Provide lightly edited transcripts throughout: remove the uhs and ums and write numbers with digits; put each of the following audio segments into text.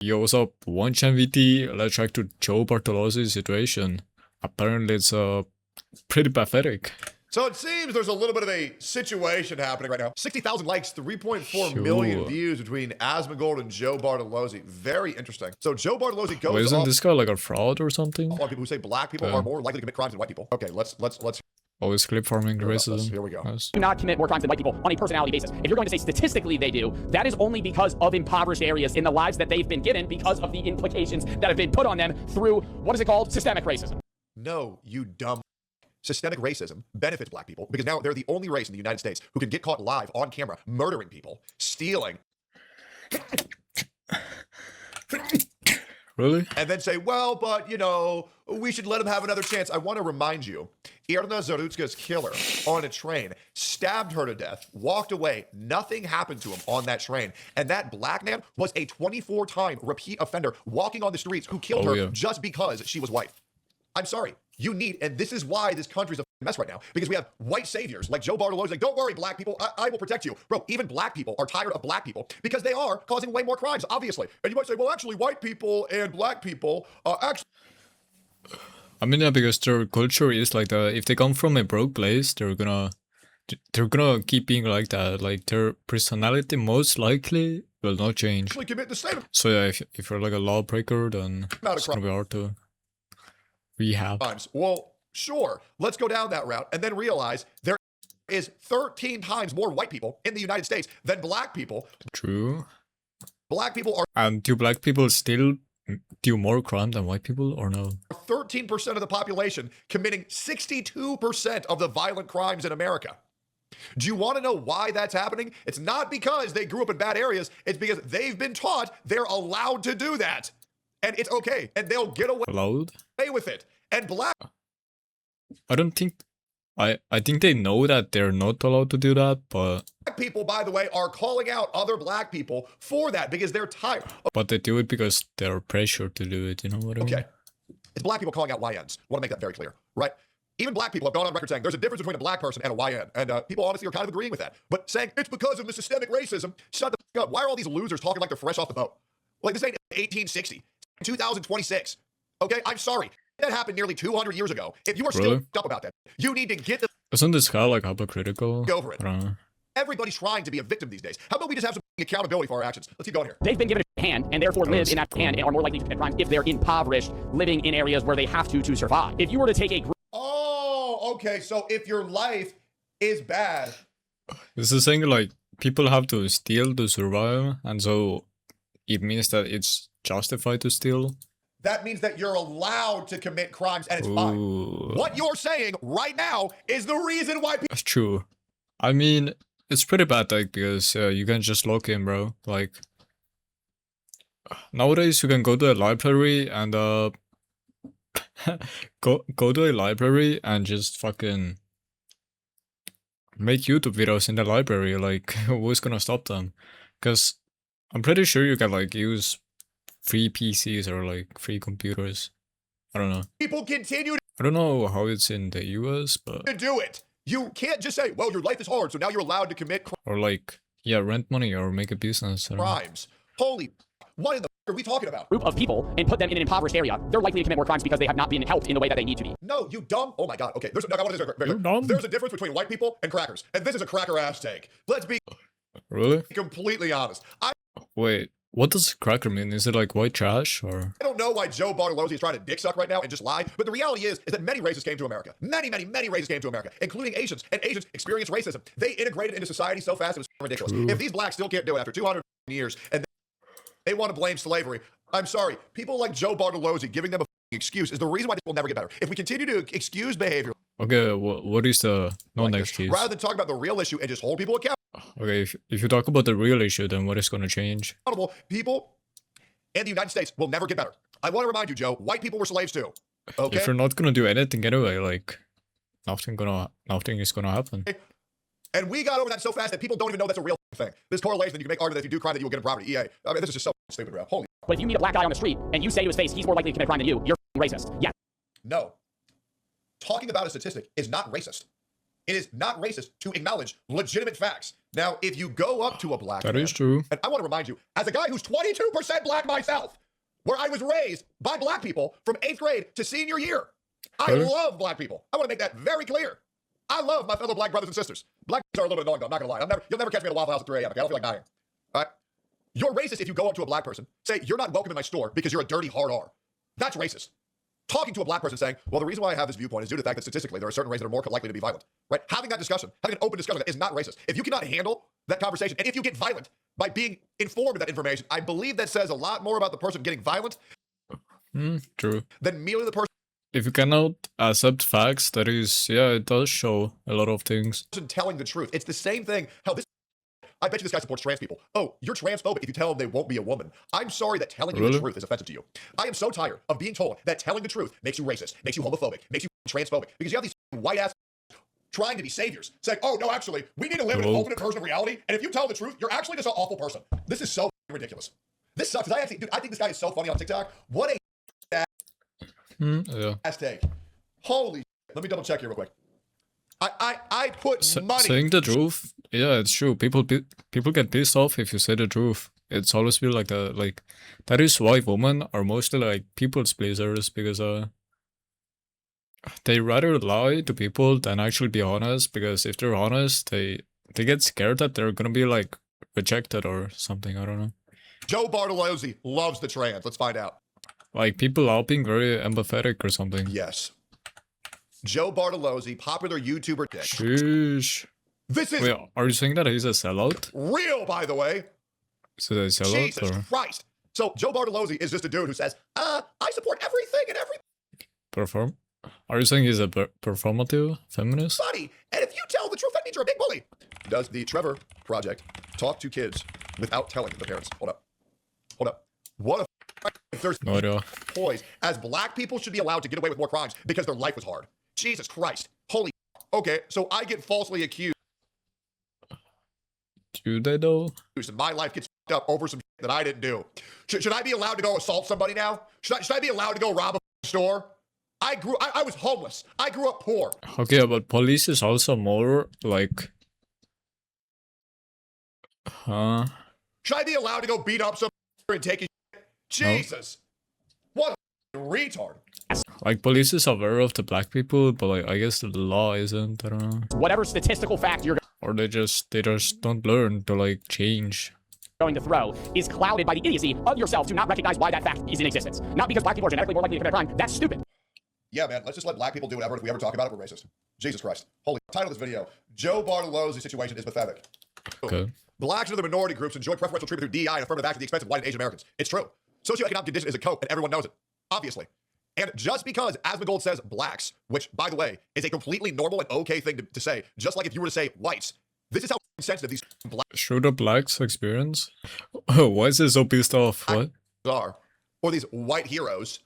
Yo, what's up? One MVT, let's react to Joe Bartolozzi's situation. Apparently it's pretty pathetic. So it seems there's a little bit of a situation happening right now. 60,000 likes, 3.4 million views between Asmongold and Joe Bartolozzi. Very interesting. So Joe Bartolozzi goes. Wait, isn't this guy like a fraud or something? A lot of people who say black people are more likely to commit crimes than white people. Okay, let's. Always clip farming racism. Here we go. Yes. Do not commit more crimes than white people on a personality basis. If you're going to say statistically they do, that is only because of impoverished areas in the lives that they've been given because of the implications that have been put on them through, what is it called? Systemic racism. No, you dumb. Systemic racism benefits black people because now they're the only race in the United States who can get caught live on camera murdering people, stealing. Really? And then say, well, but, you know, we should let him have another chance. I want to remind you, Irna Zarutska's killer on a train stabbed her to death, walked away. Nothing happened to him on that train. And that black man was a 24-time repeat offender walking on the streets who killed her just because she was white. I'm sorry. You need, and this is why this country's a mess right now, because we have white saviors like Joe Bartolozzi, like, don't worry, black people, I will protect you. Bro, even black people are tired of black people because they are causing way more crimes, obviously. And you might say, well, actually, white people and black people are actually... I mean, yeah, because their culture is like that. If they come from a broke place, they're gonna keep being like that. Like, their personality most likely will not change. Commit the same So yeah, if you're like a lawbreaker, then it's gonna be hard to rehab. Well, sure, let's go down that route and then realize there is 13 times more white people in the United States than black people. True. Black people are... And do black people still do more crime than white people or no? 13% of the population committing 62% of the violent crimes in America. Do you want to know why that's happening? It's not because they grew up in bad areas. It's because they've been taught they're allowed to do that. And it's okay. And they'll get away with it. And black... I don't think... I think they know that they're not allowed to do that, but... Black people, by the way, are calling out other black people for that because they're tired. But they do it because they're pressured to do it, you know what I mean? Okay. It's black people calling out YNs. I want to make that very clear, right? Even black people have gone on record saying there's a difference between a black person and a YN. And people honestly are kind of agreeing with that. But saying it's because of the systemic racism, shut the fuck up. Why are all these losers talking like they're fresh off the boat? Like, this ain't 1860. 2026. Okay, I'm sorry. That happened nearly 200 years ago. If you are still up about that, you need to get the... Isn't this guy like hypocritical? Go over it. Everybody's trying to be a victim these days. How about we just have some accountability for our actions? Let's keep going here. They've been given a hand and therefore live in that hand and are more likely to commit crimes if they're impoverished, living in areas where they have to survive. If you were to take a group... Oh, okay. So if your life is bad... This is saying like people have to steal to survive, and so it means that it's justified to steal. That means that you're allowed to commit crimes and it's fine. What you're saying right now is the reason why people... That's true. I mean, it's pretty bad, like, because you can just log in, bro. Like, nowadays you can go to a library and go to a library and just fucking make YouTube videos in the library. Like, who's gonna stop them? Because I'm pretty sure you can like use free PCs or like free computers. I don't know. People continue I don't know how it's in the US, but... to do it. You can't just say, well, your life is hard, so now you're allowed to commit or like, yeah, rent money or make a business. Crimes. Holy... What in the f*** are we talking about? Group of people and put them in an impoverished area, they're likely to commit more crimes because they have not been helped in the way that they need to be. No, you dumb... Oh my god, okay. There's a difference between white people and crackers. And this is a cracker-ass take. Let's be... Really? Completely honest. Wait, what does cracker mean? Is it like white trash or? I don't know why Joe Bartolozzi is trying to dick suck right now and just lie, but the reality is that many races came to America. Many races came to America, including Asians, and Asians experienced racism. They integrated into society so fast it was ridiculous. If these blacks still can't do it after 200 years and they want to blame slavery, I'm sorry. People like Joe Bartolozzi giving them a excuse is the reason why this will never get better. If we continue to excuse behavior... Okay, what is the non-excuse? Rather than talk about the real issue and just hold people accountable. Okay, if you talk about the real issue, then what is going to change? People in the United States will never get better. I want to remind you, Joe, white people were slaves too. Okay? If you're not going to do anything anyway, like, nothing is going to happen. And we got over that so fast that people don't even know that's a real thing. This correlation that you can make argument that if you do crime that you will get a property. EA. I mean, this is just so stupid, bro. Holy. But if you meet a black guy on the street and you say to his face, he's more likely to commit crime than you, you're racist. Yeah. No. Talking about a statistic is not racist. It is not racist to acknowledge legitimate facts. Now, if you go up to a black That man, is true. and I want to remind you, as a guy who's 22% black myself, where I was raised by black people from 8th grade to senior year, I Okay. love black people. I want to make that very clear. I love my fellow black brothers and sisters. Black are a little bit annoying, though. I'm not going to lie. You'll never catch me at a Waffle House at 3 a.m. Okay? I don't feel like dying. All right? You're racist if you go up to a black person, say, you're not welcome in my store because you're a dirty hard R. That's racist. Talking to a black person saying, well, the reason why I have this viewpoint is due to the fact that statistically there are certain races that are more likely to be violent, right? Having that discussion, having an open discussion is not racist. If you cannot handle that conversation, and if you get violent by being informed of that information, I believe that says a lot more about the person getting violent True. than merely the person If you cannot accept facts, that is, yeah, it does show a lot of things. telling the truth. It's the same thing. Hell, I bet you this guy supports trans people. Oh, you're transphobic if you tell them they won't be a woman. I'm sorry that telling you the Really? truth is offensive to you. I am so tired of being told that telling the truth makes you racist, makes you homophobic, makes you transphobic. Because you have these white ass trying to be saviors, saying, oh, no, actually, we need to live in an Well- alternate version of reality. And if you tell the truth, you're actually just an awful person. This is so ridiculous. This sucks. I think this guy is so funny on TikTok. What a Yeah. ass take. Holy shit. Let me double check here real quick. I put money. Saying the truth, yeah, it's true. People get pissed off if you say the truth. It's always been like that. Like that is why women are mostly like people's pleasers, because they rather lie to people than actually be honest. Because if they're honest, they get scared that they're gonna be like rejected or something. I don't know. Joe Bartolozzi loves the trans. Let's find out. Like people are being very empathetic or something. Yes. Joe Bartolozzi, popular YouTuber dick. Sheesh. This is Wait, are you saying that he's a sellout? real, by the way. Is it a sellout Jesus or Christ. So Joe Bartolozzi is just a dude who says, I support everything and perform? Are you saying he's a performative feminist? everybody. And if you tell the truth, that means you're a big bully. Does the Trevor Project talk to kids without telling the parents? Hold up. What if there's No idea. toys, as black people should be allowed to get away with more crimes because their life was hard? Jesus Christ. Holy. Okay, so I get falsely accused Do they though? and my life gets fucked up over some shit that I didn't do. Should I be allowed to go assault somebody now? Should I be allowed to go rob a store? I was homeless. I grew up poor. Okay, but police is also more like... Huh? Should I be allowed to go beat up some and take his shit? Jesus. What a retard. Like police is aware of the black people, but like I guess the law isn't. I don't know. Whatever statistical fact you're Or they just don't learn to like change. going to throw is clouded by the idiocy of yourself to not recognize why that fact is in existence. Not because black people are genetically more likely to commit a crime. That's stupid. Yeah, man, let's just let black people do whatever. If we ever talk about it, we're racist. Jesus Christ. Holy. Title of this video, Joe Bartolozzi's situation is pathetic. Okay. Blacks and other minority groups enjoy preferential treatment through DEI and affirmative action at the expense of white and Asian Americans. It's true. Socioeconomic condition is a cope, and everyone knows it. Obviously. And just because Asmongold says blacks, which, by the way, is a completely normal and okay thing to say, just like if you were to say whites, this is how sensitive these blacks Show the blacks experience? Oh, why is this so pissed off? What? are. Or these white heroes.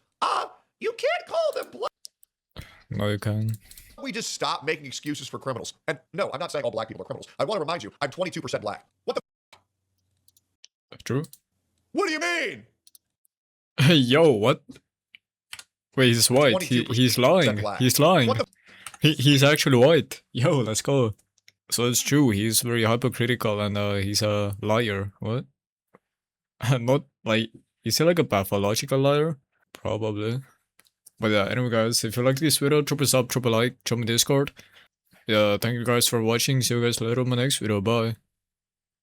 You can't call them black. No, you can. We just stop making excuses for criminals. And no, I'm not saying all black people are criminals. I want to remind you, I'm 22% black. What the True. What do you mean? Yo, what? Wait, he's white. 22% He's lying. black. He's lying. What the He's actually white. Yo, let's go. So it's true. He's very hypocritical and he's a liar. What? Not like, is he like a pathological liar? Probably. But yeah, anyway guys, if you like this video, drop a sub, drop a like, join my Discord. Yeah, thank you guys for watching. See you guys later on my next video. Bye.